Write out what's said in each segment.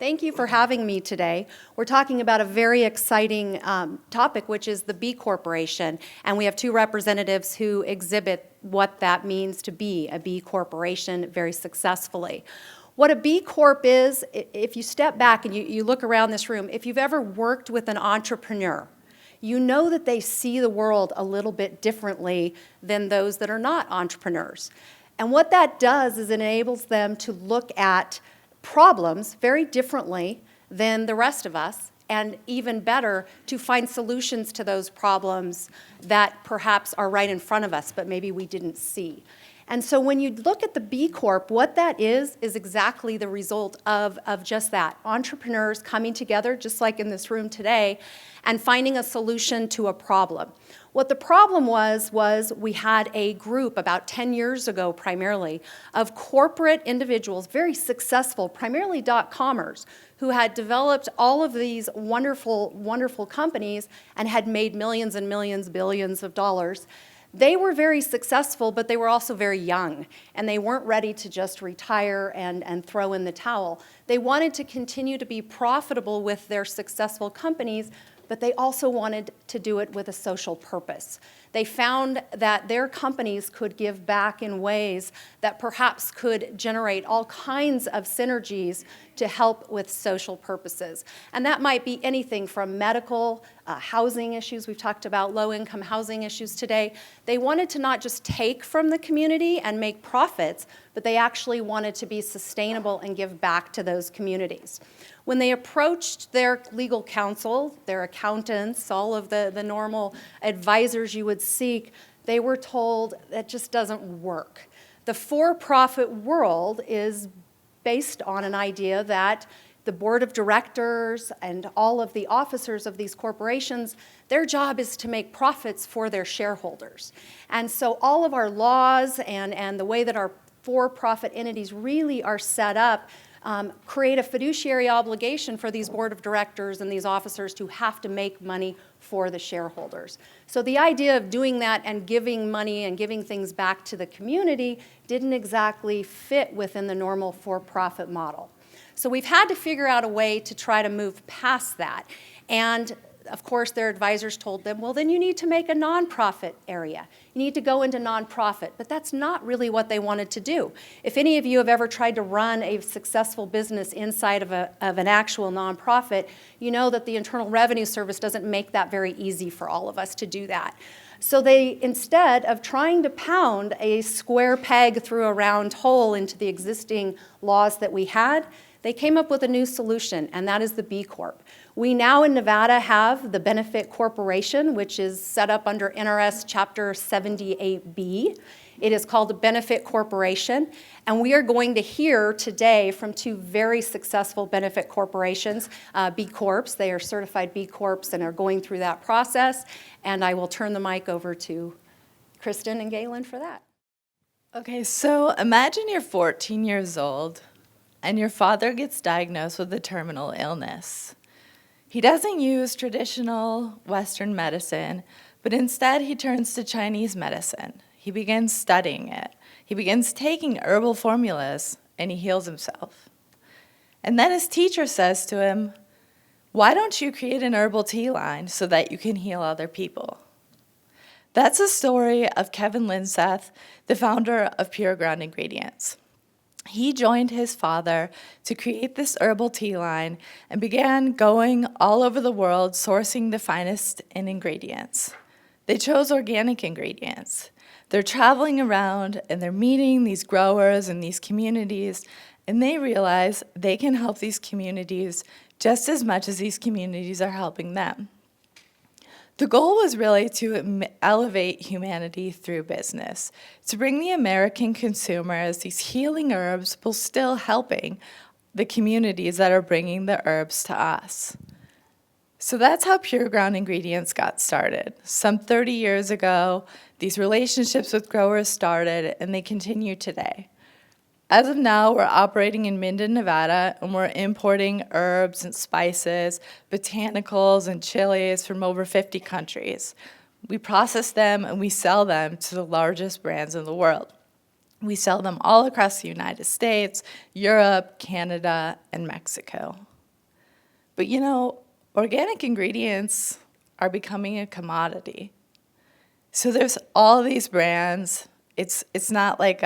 Thank you for having me today. We're talking about a very exciting topic, which is the B Corporation, and we have two representatives who exhibit what that means to be a B Corporation very successfully. What a B Corp is, if you step back and you look around this room, if you've ever worked with an entrepreneur, you know that they see the world a little bit differently than those that are not entrepreneurs. And what that does is it enables them to look at problems very differently than the rest of us, and even better, to find solutions to those problems that perhaps are right in front of us, but maybe we didn't see. And so when you look at the B Corp, what that is exactly the result of just that. Entrepreneurs coming together, just like in this room today, and finding a solution to a problem. What the problem was we had a group about 10 years ago primarily of corporate individuals, very successful, primarily dot-commers, who had developed all of these wonderful, wonderful companies and had made millions and millions, billions of dollars. They were very successful, but they were also very young, and they weren't ready to just retire and throw in the towel. They wanted to continue to be profitable with their successful companies, but they also wanted to do it with a social purpose. They found that their companies could give back in ways that perhaps could generate all kinds of synergies to help with social purposes. And that might be anything from medical, housing issues. We've talked about low-income housing issues today. They wanted to not just take from the community and make profits, but they actually wanted to be sustainable and give back to those communities. When they approached their legal counsel, their accountants, all of the normal advisors you would seek, they were told that just doesn't work. The for-profit world is based on an idea that the board of directors and all of the officers of these corporations, their job is to make profits for their shareholders. And so all of our laws and the way that our for-profit entities really are set up create a fiduciary obligation for these board of directors and these officers to have to make money for the shareholders. So the idea of doing that and giving money and giving things back to the community didn't exactly fit within the normal for-profit model. So we've had to figure out a way to try to move past that. And of course, their advisors told them, well, then you need to make a nonprofit area. You need to go into nonprofit. But that's not really what they wanted to do. If any of you have ever tried to run a successful business inside of an actual nonprofit, you know that the Internal Revenue Service doesn't make that very easy for all of us to do that. So they, instead of trying to pound a square peg through a round hole into the existing laws that we had, they came up with a new solution, and that is the B Corp. We now in Nevada have the Benefit Corporation, which is set up under NRS Chapter 78B. It is called a Benefit Corporation, and we are going to hear today from two very successful benefit corporations, B Corps. They are certified B Corps and are going through that process, and I will turn the mic over to Kristen and Galen for that. Okay, so imagine you're 14 years old, and your father gets diagnosed with a terminal illness. He doesn't use traditional Western medicine, but instead he turns to Chinese medicine. He begins studying it. He begins taking herbal formulas, and he heals himself. And then his teacher says to him, why don't you create an herbal tea line so that you can heal other people? That's the story of Kevin Lindseth, the founder of Pure Ground Ingredients. He joined his father to create this herbal tea line and began going all over the world sourcing the finest in ingredients. They chose organic ingredients. They're traveling around and they're meeting these growers and these communities, and they realize they can help these communities just as much as these communities are helping them. The goal was really to elevate humanity through business, to bring the American consumers these healing herbs while still helping the communities that are bringing the herbs to us. So that's how Pure Ground Ingredients got started. Some 30 years ago, these relationships with growers started, and they continue today. As of now, we're operating in Minden, Nevada, and we're importing herbs and spices, botanicals and chilies from over 50 countries. We process them and we sell them to the largest brands in the world. We sell them all across the United States, Europe, Canada, and Mexico. But organic ingredients are becoming a commodity. So there's all these brands. It's not like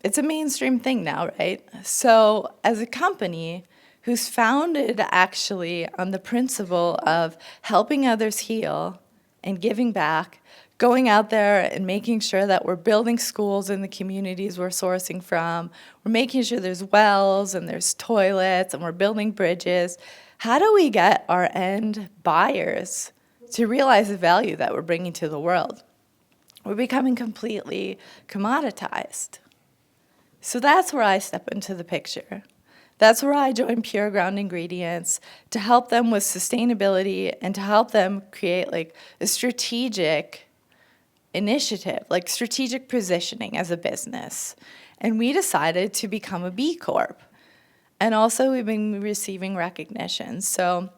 it's a mainstream thing now, right? So as a company who's founded actually on the principle of helping others heal and giving back, going out there and making sure that we're building schools in the communities we're sourcing from, we're making sure there's wells and there's toilets and we're building bridges. How do we get our end buyers to realize the value that we're bringing to the world? We're becoming completely commoditized. So that's where I step into the picture. That's where I join Pure Ground Ingredients to help them with sustainability and to help them create like a strategic initiative, like strategic positioning as a business. And we decided to become a B Corp. And also we've been receiving recognition. So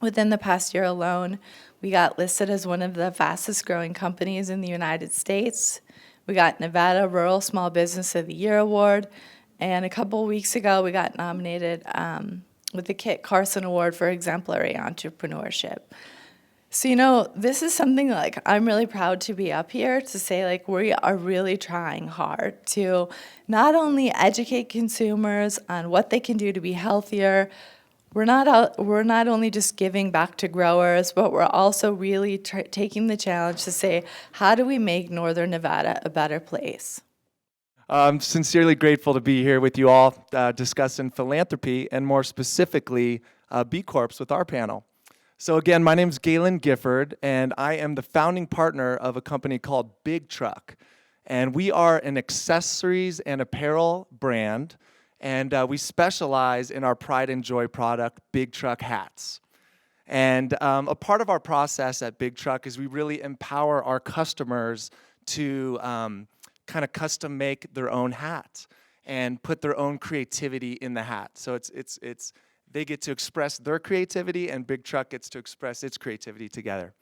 within the past year alone, we got listed as one of the fastest growing companies in the United States. We got Nevada Rural Small Business of the Year Award. And a couple of weeks ago, we got nominated with the Kit Carson Award for Exemplary Entrepreneurship. So, this is something like I'm really proud to be up here to say like we are really trying hard to not only educate consumers on what they can do to be healthier. We're not only just giving back to growers, but we're also really taking the challenge to say, how do we make Northern Nevada a better place? I'm sincerely grateful to be here with you all discussing philanthropy and more specifically B Corps with our panel. So again, my name's Galen Gifford, and I am the founding partner of a company called Big Truck. And we are an accessories and apparel brand, and we specialize in our pride and joy product, Big Truck hats. And a part of our process at Big Truck is we really empower our customers to kind of custom make their own hat and put their own creativity in the hat. So it's they get to express their creativity, and Big Truck gets to express its creativity together.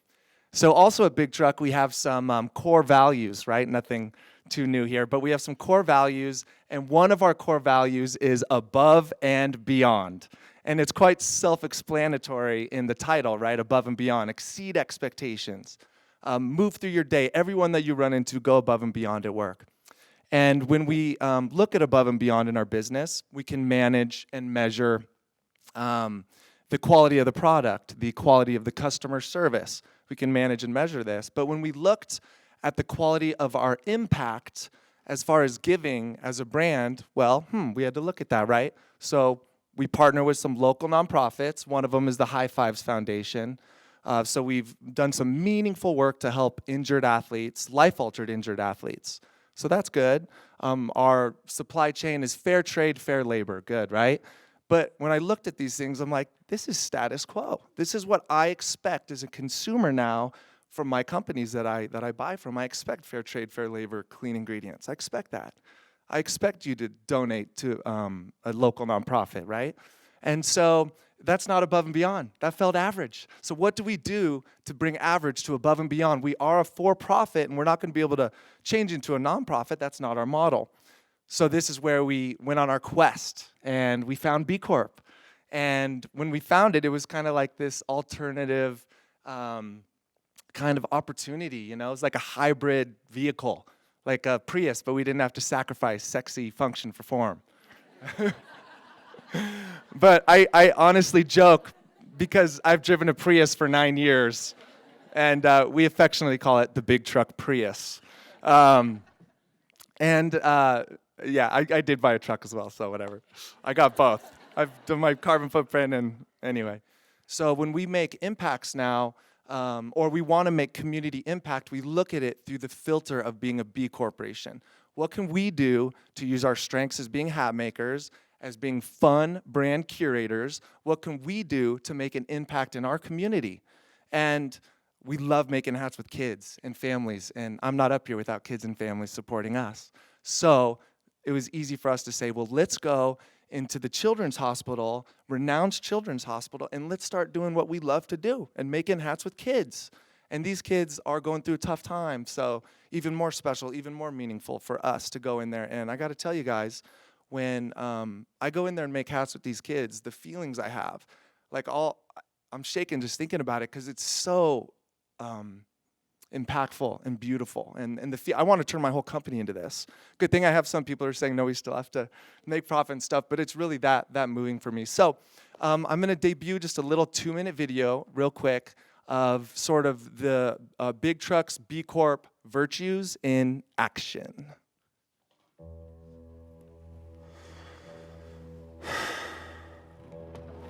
So also at Big Truck, we have some core values, right? Nothing too new here, but we have some core values, and one of our core values is above and beyond. And it's quite self-explanatory in the title, right? Above and beyond, exceed expectations. Move through your day. Everyone that you run into, go above and beyond at work. And when we look at above and beyond in our business, we can manage and measure the quality of the product, the quality of the customer service. We can manage and measure this. But when we looked at the quality of our impact as far as giving as a brand, well, we had to look at that, right? So we partner with some local nonprofits. One of them is the High Fives Foundation. So we've done some meaningful work to help injured athletes, life-altered injured athletes. So that's good. Our supply chain is fair trade, fair labor. Good, right? But when I looked at these things, I'm like, this is status quo. This is what I expect as a consumer now from my companies that I buy from. I expect fair trade, fair labor, clean ingredients. I expect that. I expect you to donate to a local nonprofit, right? And so that's not above and beyond. That felt average. So what do we do to bring average to above and beyond? We are a for-profit, and we're not going to be able to change into a nonprofit. That's not our model. So this is where we went on our quest, and we found B Corp. And when we found it, it was kind of like this alternative kind of opportunity, It was like a hybrid vehicle, like a Prius, but we didn't have to sacrifice sexy function for form. But I honestly joke because I've driven a Prius for 9 years, and we affectionately call it the Big Truck Prius. Yeah, I did buy a truck as well, so whatever. I got both. I've done my carbon footprint, and anyway. So when we make impacts now, or we want to make community impact, we look at it through the filter of being a B corporation. What can we do to use our strengths as being hat makers, as being fun brand curators? What can we do to make an impact in our community? And we love making hats with kids and families, and I'm not up here without kids and families supporting us. So it was easy for us to say, well, let's go into the children's hospital, renowned children's hospital, and let's start doing what we love to do and making hats with kids. And these kids are going through a tough time, so even more special, even more meaningful for us to go in there. And I got to tell you guys, when I go in there and make hats with these kids, the feelings I have, I'm shaking just thinking about it because it's so impactful and beautiful. And I want to turn my whole company into this. Good thing I have some people who are saying, no, we still have to make profit and stuff, but it's really that moving for me. So I'm going to debut just a little 2-minute video real quick of sort of the Big Truck's B Corp virtues in action.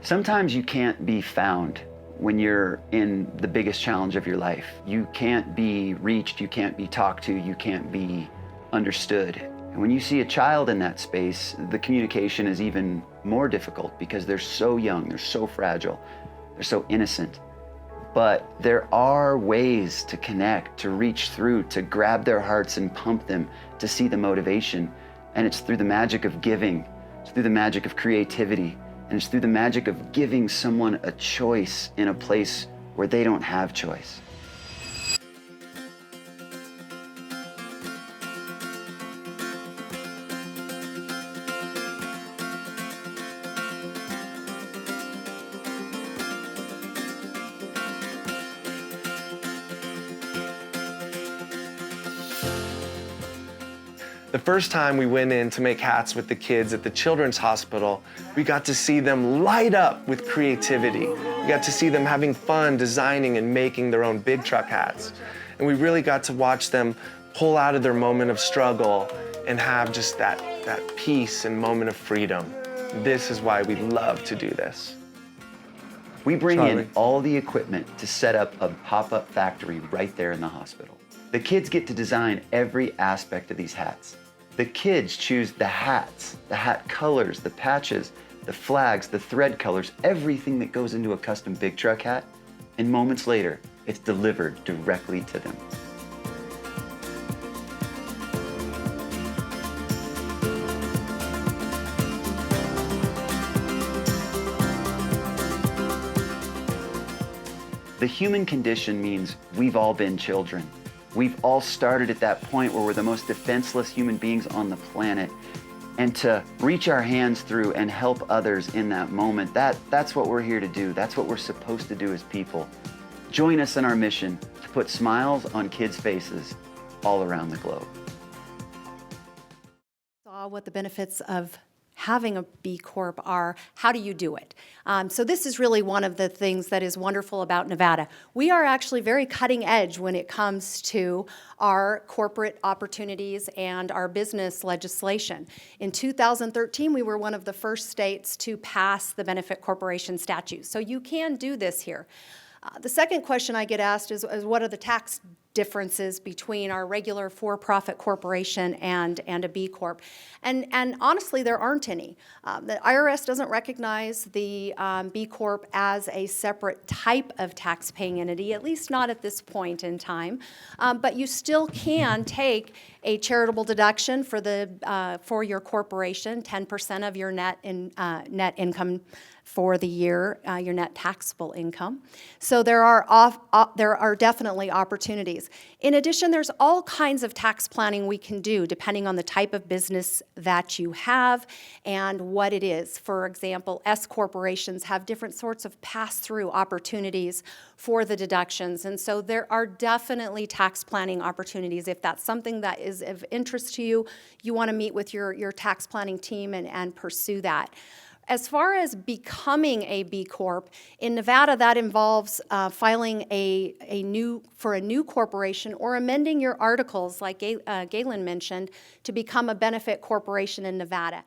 Sometimes you can't be found when you're in the biggest challenge of your life. You can't be reached, you can't be talked to, you can't be understood. And when you see a child in that space, the communication is even more difficult because they're so young, they're so fragile, they're so innocent. But there are ways to connect, to reach through, to grab their hearts and pump them, to see the motivation. And it's through the magic of giving, it's through the magic of creativity, and it's through the magic of giving someone a choice in a place where they don't have choice. The first time we went in to make hats with the kids at the Children's Hospital, we got to see them light up with creativity. We got to see them having fun designing and making their own Big Truck hats. And we really got to watch them pull out of their moment of struggle and have just that peace and moment of freedom. This is why we love to do this. We bring in all the equipment to set up a pop-up factory right there in the hospital. The kids get to design every aspect of these hats. The kids choose the hats, the hat colors, the patches, the flags, the thread colors, everything that goes into a custom Big Truck hat, and moments later, it's delivered directly to them. The human condition means we've all been children. We've all started at that point where we're the most defenseless human beings on the planet. And to reach our hands through and help others in that moment, that's what we're here to do. That's what we're supposed to do as people. Join us in our mission to put smiles on kids' faces all around the globe. Saw what the benefits of having a B Corp are. How do you do it? So this is really one of the things that is wonderful about Nevada. We are actually very cutting edge when it comes to our corporate opportunities and our business legislation. In 2013, we were one of the first states to pass the Benefit Corporation Statute. So you can do this here. The second question I get asked is what are the tax differences between our regular for-profit corporation and a B Corp? And honestly, there aren't any. The IRS doesn't recognize the B Corp as a separate type of tax-paying entity, at least not at this point in time. But you still can take a charitable deduction for your corporation, 10% of your net income for the year, your net taxable income. So there are definitely opportunities. In addition, there's all kinds of tax planning we can do depending on the type of business that you have and what it is. For example, S corporations have different sorts of pass-through opportunities for the deductions. And so there are definitely tax planning opportunities. If that's something that is of interest to you, you want to meet with your tax planning team and pursue that. As far as becoming a B Corp, in Nevada that involves filing a new corporation or amending your articles, like Galen mentioned, to become a benefit corporation in Nevada.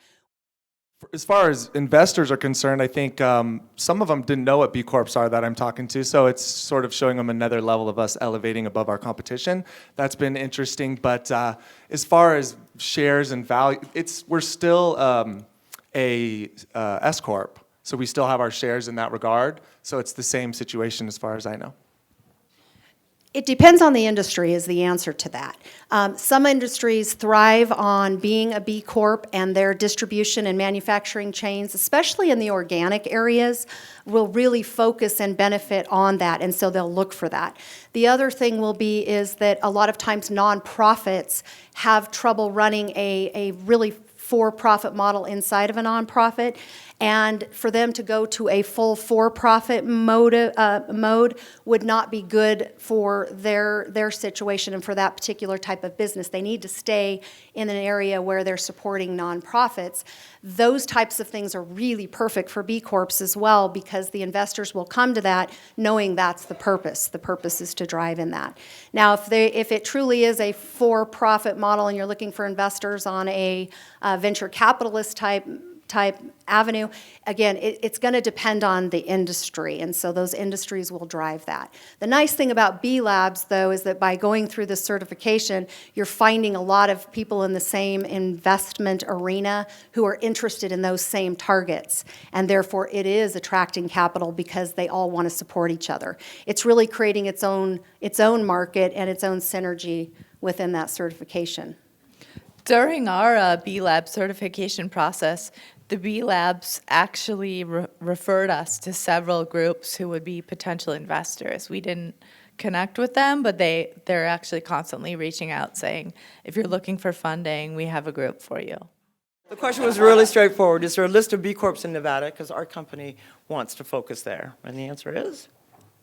As far as investors are concerned, I think some of them didn't know what B Corps are that I'm talking to, so it's sort of showing them another level of us elevating above our competition. That's been interesting, but as far as shares and value, we're still a S Corp, so we still have our shares in that regard, so it's the same situation as far as I know. It depends on the industry is the answer to that. Some industries thrive on being a B Corp, and their distribution and manufacturing chains, especially in the organic areas, will really focus and benefit on that, and so they'll look for that. The other thing is that a lot of times nonprofits have trouble running a really for-profit model inside of a nonprofit, And for them to go to a full for-profit mode would not be good for their situation and for that particular type of business. They need to stay in an area where they're supporting nonprofits. Those types of things are really perfect for B Corps as well, because the investors will come to that knowing that's the purpose. The purpose is to drive in that. Now, if it truly is a for-profit model and you're looking for investors on a venture capitalist type avenue, again, it's going to depend on the industry, and so those industries will drive that. The nice thing about B Labs, though, is that by going through this certification, you're finding a lot of people in the same investment arena who are interested in those same targets, and therefore it is attracting capital because they all want to support each other. It's really creating its own market and its own synergy within that certification. During our B Lab certification process, the B Labs actually referred us to several groups who would be potential investors. We didn't connect with them, but they're actually constantly reaching out saying, if you're looking for funding, we have a group for you. The question was really straightforward. Is there a list of B Corps in Nevada? Because our company wants to focus there. And the answer is?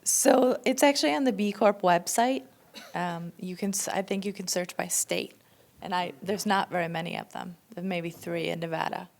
So it's actually on the B Corp website. I think you can search by state. And there's not very many of them. There's maybe 3 in Nevada.